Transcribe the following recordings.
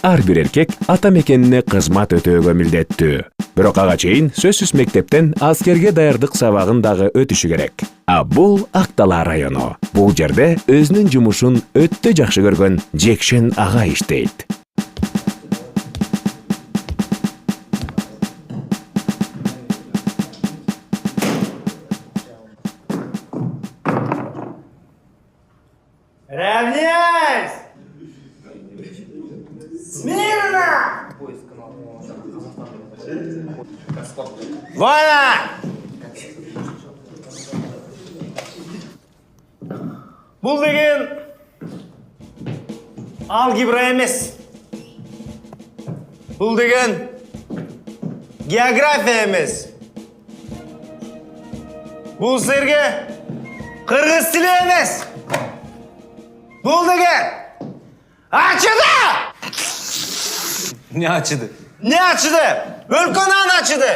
ар бир эркек ата мекенине кызмат өтөөгө милдеттүү. Бирок ага чейин сөзсүз мектептен аскерге даярдык сабагын дагы өтүшү керек. А бул Ак Дала району. Бул жерде өзүнүн жумушун өтө жакшы көргөн Жекшен ага иштейт. Равняйсь! Смирно! Война! Бул деген алгебра эмес. Бул деген география эмес. Бул силерге кыргыз тили эмес. Бул деген ачыды! Не açıdı? Не ачыды? Өлкөнөн ачыды.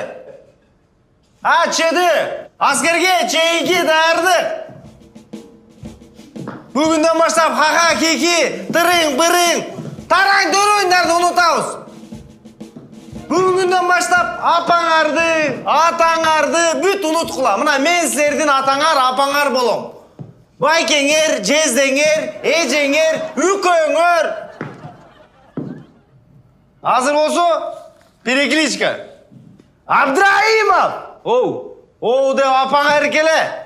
Ачыды. Аскерге чейинки даярдык. Бүгүндөн баштап хаха кики, тырың, бырың, тараң дөрөйүндөрдү унутабыз. Бүгүндөн баштап апаңарды, атаңарды бүт унуткула. Мына мен силердин атаңар, апаңар болом. Байкеңер, жездеңер, эжеңер, үкөңөр. Азыр болсо, перекличка. Абдраимов! Оу деп апаңар келе.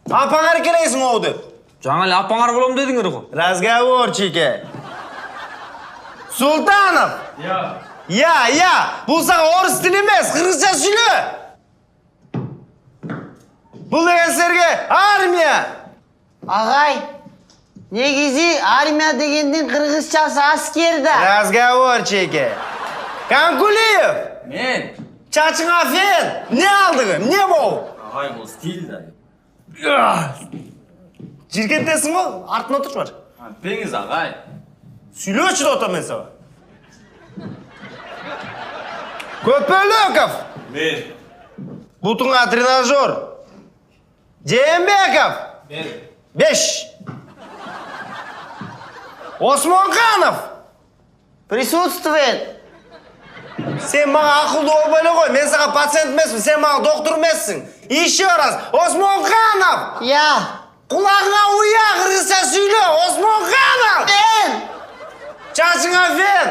Апаңар келесиң оу деп. Жаңа эле апаңар болом дедиңер го. Разговорчики. Султанов! Я. Бул сага орус тили эмес, кыргызча сүйлө. Бул деген силерге армия. Агай, негизи армия дегендин кыргызчасы аскер да. Разговорчики. Канкулиев. Мен. Чачыңа фен. Не алдыңы? Не бол? Агай бул стиль да. Жиркентесиң го? Артына отуруш бар. Пеңиз агай. Сүйлөөчү да отам мен сага. Көпөлөков. Мен. Бутуңа тренажер. Жээнбеков. Мен. 5. Осмонханов. Присутствует. Сен мага акылдуу болбой эле кой. Мен сага пациент эмесмин, сен мага доктур эмессиң. Еще раз. Осмонханов. Я. Кулагыңа уя, кыргызча сүйлө. Осмонханов. Мен. Чачыңа фен.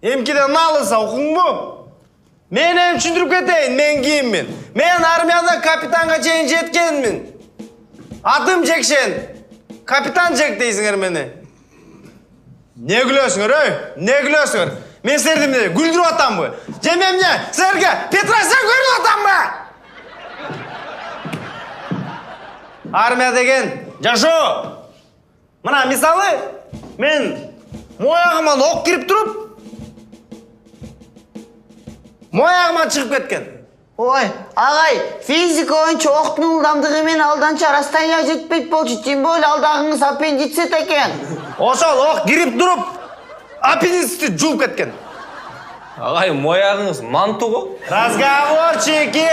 Эмкиден налыса укуңбу? Мен эми түшүндүрүп кетейин, мен киммин. Мен армияда капитанга чейин жеткенмин. Атым Жекшен. Капитан Жек дейсиңер мени. Не күлөсүңөр, Не күлөсүңөр? Мен силерди күлдүрүп атамбы? Же мен силерге Петросян көрүп атамбы? Армия деген жашоо. Мына мисалы, мен моягыма ок кирип туруп, моягыма чыгып кеткен. Ой, агай, физика боюнча октун ылдамдыгы менен алданча расстояние жетпейт болчу. Тем более алдагыңыз аппендицит экен. Ошол ок кирип туруп, аппендицитти жулуп кеткен. Агай моягыңыз манту го. Разговорчики!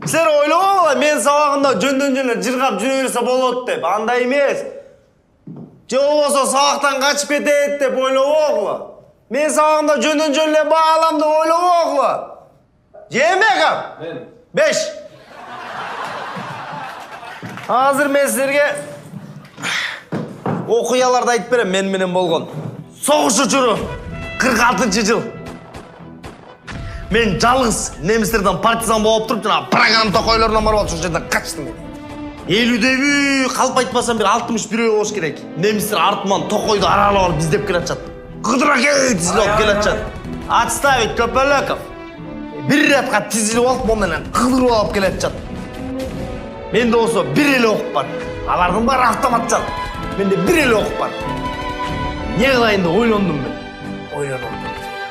Силер ойлогола, мен сабагында жөндөн жыргап жүрө берсе болот деп. Андай эмес. Же болбосо сабактан качып кетет деп ойлогола. Мен сабагында жөндөн эле баалам деп ойлогола. Жээнбеков. Мен. 5. Азыр мен силерге окуяларды айтып берем, мен менен болгон. Согуш учуру 46-жыл. Мен жалгыз немистерден партизан болуп туруп, жана программа токойлорунан барып ошол жерден качтым мен. 50-дөбү, калп айтпасам бир 61 болуш керек. Немистер артыман токойду аралап алып издеп келатышат. Кыдыракей тизилип алып келатышат. Отставить Көпөлөков. Бир ратка тизилип алып, мондан кыдырып алып келатышат. Менде болсо бир эле ок бар. Алардын баары автоматчан. Менде бир эле ок бар. Не кылайын деп ойлондум мен.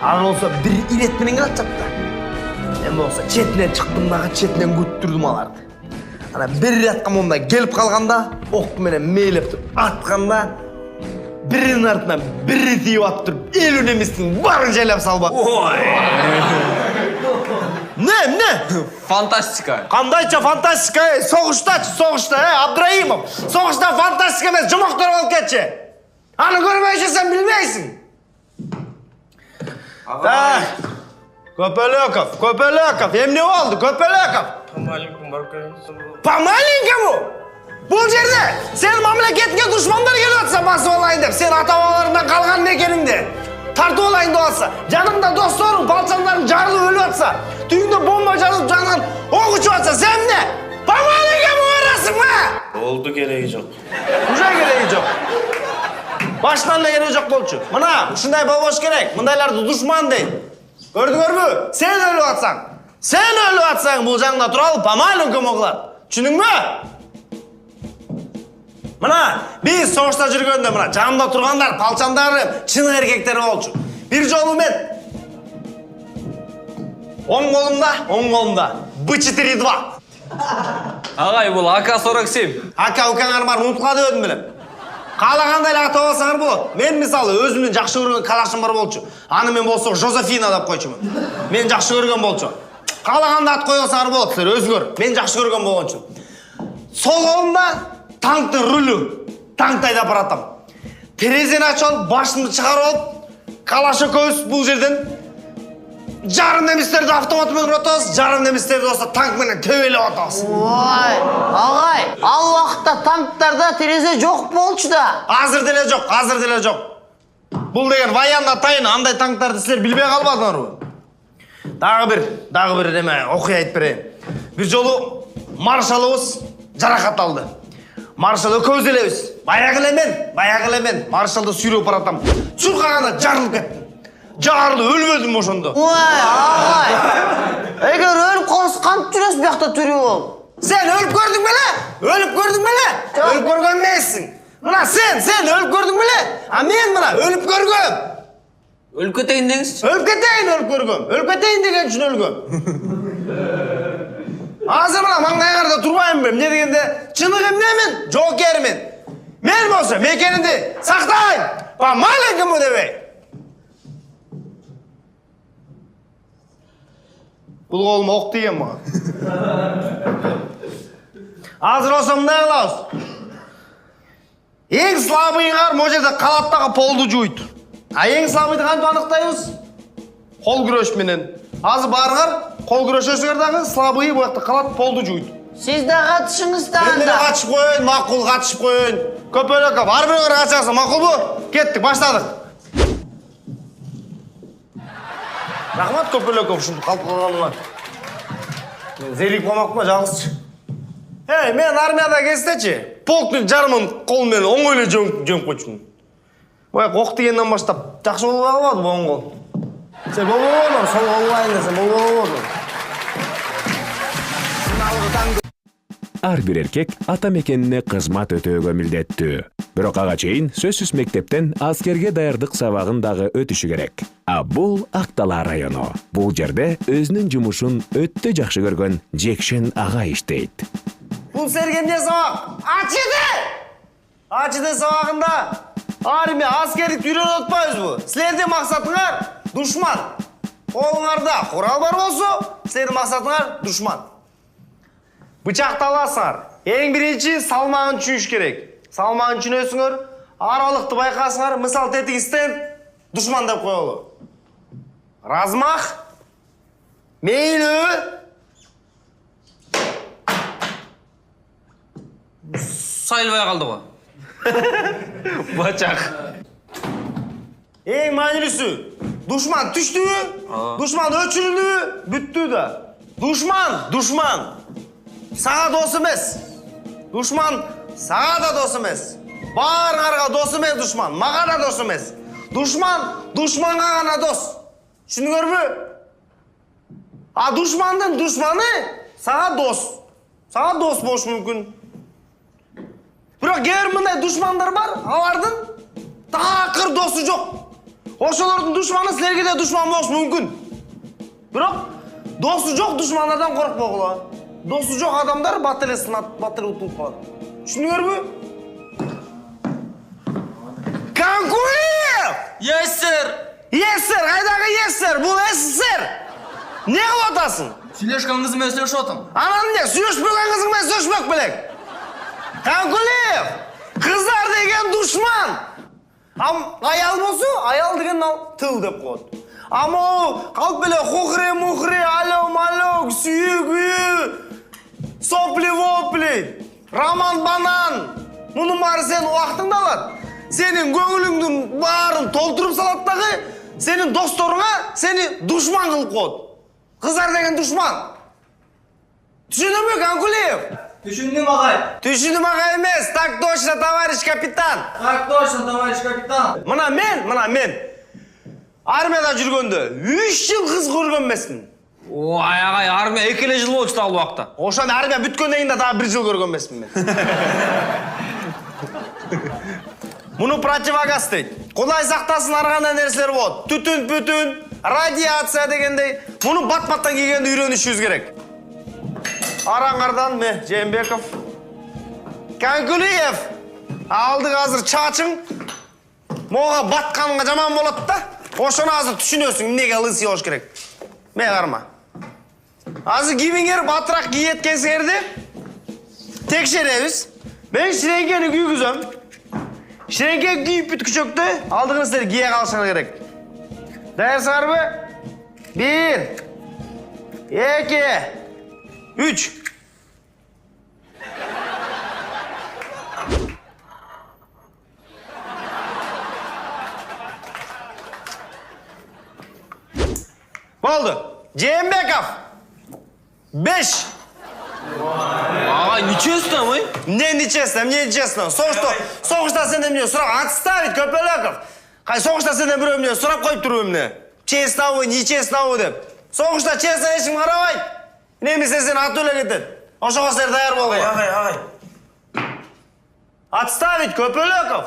Ал болсо бир ирет менен келатышат да. Мен болсо четинен чыктым дагы, четинен күттүрдүм аларды. Ана бир ратка монда келип калганда, ок менен мээлеп туруп атканда, биринин артынан бири тийип атып туруп, 50 немистин баарын жайлап салбап. Не? Фантастика. Кандайча фантастика? Согушта, Абдраимов. Согушта фантастика эмес, жомоктор болуп кетчи. Аны көрмейші sen bilmeysin. Так. Köpelekov. Emne oldu Köpelekov? Помаленькому? Бұл жерде sen mamlaketке düşmanlar geliyorsa basып olayın деп, sen ата-бабаларыңдан қалған мекеніңде тартып olayın da olsa, жаныңда достарың, балчандарың жарылып өліп atsa, түйіңде бомба жарылып жанынан оқ ұшып atsa, sen ne? Помаленькому орасың ба? Oldu gereği yok. Уже керегі жоқ. Baştan da керегі жоқ болчу. Мына, ушундай болбош керек. Мындайларды душман дейді. Көрдүңөрбү? Sen өлүп атсаң. Sen өлүп атсаң, бул жаңда туралы помаленькому кылат. Түшүнүңбү? Мына, биз согушта жүргөндө мына жанымда тургандар, палчандарым, чын эркектер болчу. Бир жолу мен оң колумда Б-42. Ағай, бұл АК-47. Ака-укаңар бар, унутуп калып өдүм белем. Каалагандай эле ата болсоңор болот. Мен мисалы өзүмдүн жакшы көргөн калашым бар болчу. Аны мен болсо Жозефина деп койчумун. Мен жакшы көргөн болчу. Каалагандай ат койсоңор болот, силер өзүңөр. Мен жакшы көргөн болгончу. Сол колумда танктын рулю. Танкты айдап баратам. Терезени ачып, башымды чыгарып алып, калаш экөөбүз бул жерден жарым немистерди автомат менен уратабыз, жарым немистерди болсо танк менен төбөлөп атабыз. Ой, ағай, ал уақытта танктарда терезе жоқ болчу да. Азыр деле жок. Бул деген военно тайна, андай танктарды силер билбей калбадыңарбы? Дагы бир неме окуя айтып берейин. Бир жолу маршалыбыз жаракат алды. Маршал экөөбүз элебиз. Баягы эле мен маршалды сүйрөп баратам. Чуркаганда жарылып кеттим. Жарылып өлбөдүм ошондо. Ой, ағай, эгер өлүп калса кантип жүрөсүң биякта тирүү болуп? Sen ölüp gördün mü lan? Ölüp gördün mü lan? Ölüp görgön neysin? Mına sen ölüp gördün mü lan? Ha men mına ölüp görgüm. Өліп кетейін деңіз? Ölüp keteyim ölüp görgüm. Ölüp keteyim degen üçün ölgüm. Azır mına mangaygarda turbayım ben. Ne degende çınıgım nemin? Jokermin. Men bolsa mekeninde saktayın. Помаленькому debey. Бұл қолыма оқ деген маған. Азыр болса мындай қылабыз. Ең слабыйыңар мына жерде қалаттағы полды жуйт. А ең слабыйды қантип анықтаймыз? Қол күреш менен. Азыр барыңар, қол күрешесіңер дағы слабыйы бұл жақта қалат полды жуйт. Сиз да катышыңыз да Мен де анда. қатышып қойын, мақұл қатышып қойын. Көпелеков, ар біріңер қатышасың, мақұл бұ? Кеттік, баштадық. Рахмат Көпелеков, шын қалып қалғаныңа. Мен зелик болмақпын, жалғызшы. Мен армияда кездечи, полктың жарымын қолмен оңойлы жөніп қойшын. Оқ дегеннен баштап, жақшы болып алады бұл оң қол. Сен бұл болуын, сол болуын десен, бұл болуын. Ар бир эркек ата мекенине кызмат өтөөгө милдеттүү. Бирок ага чейин сөзсүз мектептен аскерге даярдык сабагын дагы өтүшү керек. А бул Ак-Дала району. Бул жерде өзүнүн жумушун өтө жакшы көргөн Жекшен ага иштейт. Бул серге эмне сабак? Ачыды сабагында армия аскерликти үйрөнүп атпайбызбы? Силердин максатыңар душман. Колуңарда курал бар болсо, силердин максатыңар душман. Бычакты аласыңар. Эң биринчи салмагын түшүнүш керек. Салмагын түшүнөсүңөр, аралыкты байкасыңар, мисал тетиги стенд душман деп коелу. Размах, мейлі. Сайылбай қалды ғой. Бачақ. Ең мәнілісі, душман түштү, душман өчүрүлү, бүттү да. Душман. Сага дос эмес. Душман сага да дос эмес. Баарыңарга дос эмес душман, мага да дос эмес. Душманга гана дос. Түшүндүңөрбү? А душмандын душманы сага дос. Сага дос болушу мүмкүн. Бирок кээ мындай душмандар бар, алардын такыр досу жок. Ошолордун душманы силерге да душман болушу мүмкүн. Бирок досу жок душмандардан коркпогула. Досу жок адамдар бат эле сынат, бат эле утулуп калат. Түшүндүңөрбү? Канкулиев! Ессер! Ессер, кайдагы ессер? Бул СССР. Не кылып атасың? Сүйлөшкөн кызым менен сүйлөшүп атам. Анан эмне? Сүйлөшпөгөн кызың менен сүйлөшмөк белек. Канкулиев! Кыздар деген душман. Аял болсо, аял деген ал тыл деп коет. Амо, калп беле хухре-мухре, alo-malo, сүйүгү, сопли-вопли, роман-банан. Мунун баары сенин убактыңды алат. Сенин көңүлүңдүн баарын толтуруп салат дагы, сенин досторуңа сени душман кылып коет. Кыздар деген душман. Түшүндүңбү, Канкулиев? Түшүндүм, агай. Түшүндүм, агай эмес. Так точно, товарищ капитан. Так точно, товарищ капитан. Мына мен армияда жүргөндө 3 жыл кыз көргөн эмесмин. Ой, агай, армия 2 жыл болчу ал убакта. Ошондо армия бүткөндөн кийин дагы 1 жыл көргөн эмесмин мен. Муну противогаз дейт. Кудай сактасын, ар кандай нерселер болот. Түтүн, радиация дегендей. Муну бат-баттан кийгенде үйрөнүшүбүз керек. Араңардан ме, Жээнбеков. Канкулиев. Алдык азыр чачың. Мога батканга жаман болот да. Ошону азыр түшүнөсүң, эмнеге лысый болуш керек. Мен карма. Азыр кийимиңер батыраак кийет экенсиңерди текшеребиз. Мен ширеңкени күйгүзөм. Ширеңке кийип бүткүчөктү алдыгыңыздар кие калышыңар керек. Даярсыңарбы? 1, 2, 3. Oldu. Жээнбеков. 5. Агай, нечестно мой? Мне нечестно. Соғышта сенден мне сұрап, отставить, Көпелеков. Қай соғышта сенден біреу мне сұрап қойып тұру мне. Честно вы, нечестно вы деп. Соғышта честно ешім қарабай. Немесе сен ат өле кетеді. Ошоға сіздер даяр болғы. Агай. Отставить, Көпелеков.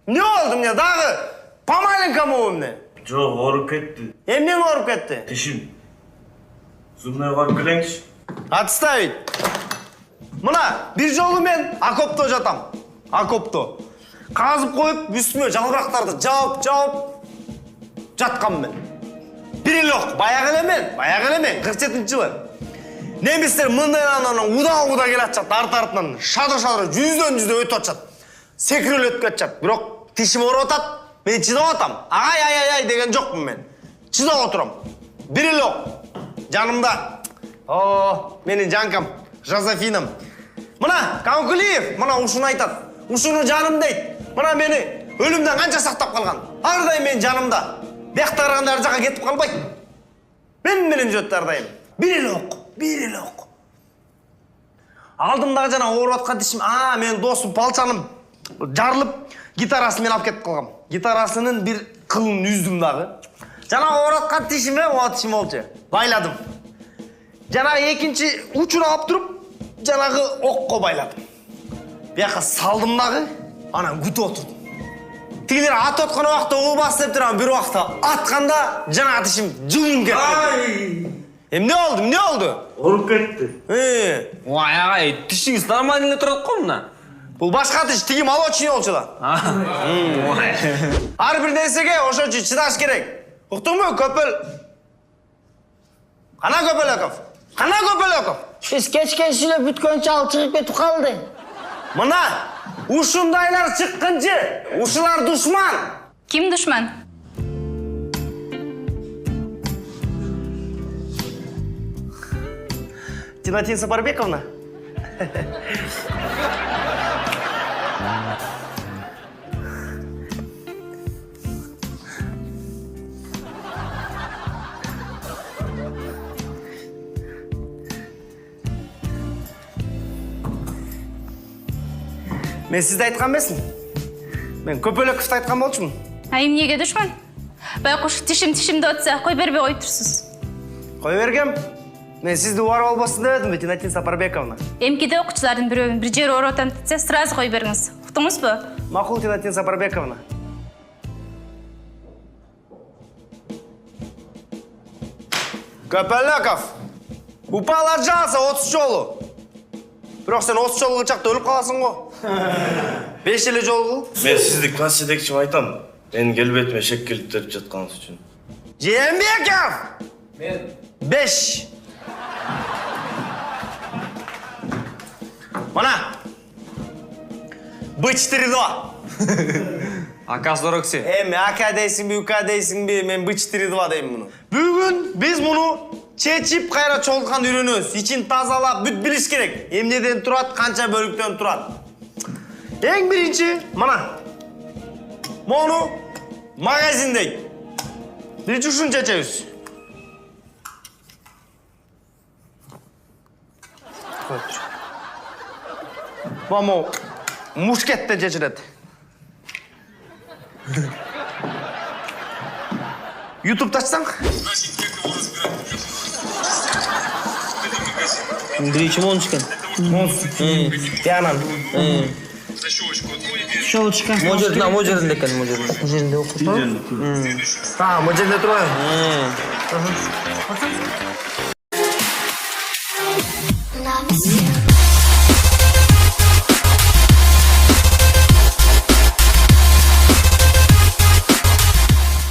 Не oldu мне, дағы помаленько му мне. Жоқ, орып кетті. Емнен орып кетті? Тишим. Зубной қойып келеңші. Отставить. Мына, bir жолы мен окопто жатам. Окопто. Қазып қойып, үстіме жалбырақтарды жауып жатқам мен. Перелёг, баяғы элемен, 47 жылы. Немістер мындайынан уда келат жатты, арты-артынан. Шадыр, жүзден өтіп жатты. Секірел өтіп кетчат. Бирок тишим орып атат, мен чыдап атам. Ай деген жоқпын мен. Чыдап отырам. Перелёг. Жанымда. Менің жанкам, Жозефинам. Мына, Канкулиев, мына ушуну айтат. Ушуну жаным дейт. Мына мени өлүмдөн канча сактап калган. Ар дайым мен жанымда. Бияқта караганда ар жака кетип калбайт. Мен менен жүрөт ар дайым. Перелёг. Алдымдагы жана ооруп аткан тишим, менин досум Палчаным жарылып, гитарасын мен алып кетип калгам. Гитарасынын бир кылын үздүм дагы. Жана ооруп аткан тишиме, тишим болчу. Байладым. Жана экинчи учур алып туруп, жанагы окко байладым. Бияка салдым дагы, анан күтүп отурдум. Тигилер ат аткан убакта ол бас деп турам, бир убакта атканда жанагы тишим жылым кетти. Эмне болду? Орып кетті. Ой, агай, тишиңиз нормально эле турат го мына. Бул башка тиш, тиги молочный болчу да. Ар бир нерсеге ошончо чыдаш керек. Уктуңбу, Кана Көпелеков? Биз кечке сүйлөп бүткөнчө ал чыгып кетип калды. Мына, ушундайлар чыккынчы, ушулар душман. Ким душман? Тинатин Сапарбековна. Мен сізді айтқан емеспін. Мен Көпелековты айтқан болчумун. Эмнеге душман? Байкуш тишимди отса, кой бербей коюп турсуз. Кой бергем? Мен сізді уар болбосун деп едим, Тинатин Сапарбековна. Эмкиде окуучулардын бирөөнүн бир жери ооруп атам десе, сразу кой бериңиз. Уктуңузбу? Макул, Тинатин Сапарбековна. Көпелеков, упал отжался 30 жолу. Бирок сен 30 жолу кылчакта өлүп каласың го. 5 эле жол кыл. Мен сізді класс жетекчим айтам. Менин келбетиме шек келтирип жатканыңыз үчүн. Жээнбеков! Мен 5. Мына. Б4-2. Aka sorokси. Aka дейсиңби, ука дейсиңби, мен бычтырдыба дейм муну. Бүгүн биз муну чечип кайра чолткан үйрөнөбүз. Ичин тазалап бүт билиш керек. Эмнеден турат, канча бөлүктөн турат. Эң биринчи, мына. Мону магазиндей. Биринчи ушуну чечебиз. Баму мушкеттен чечилет. YouTube açsаң? Биринчи мончкен. Янан. Щелочка. Можеринде экен, можеринде. Жеринде окуп. Мо жерде турбайбы? Love is you.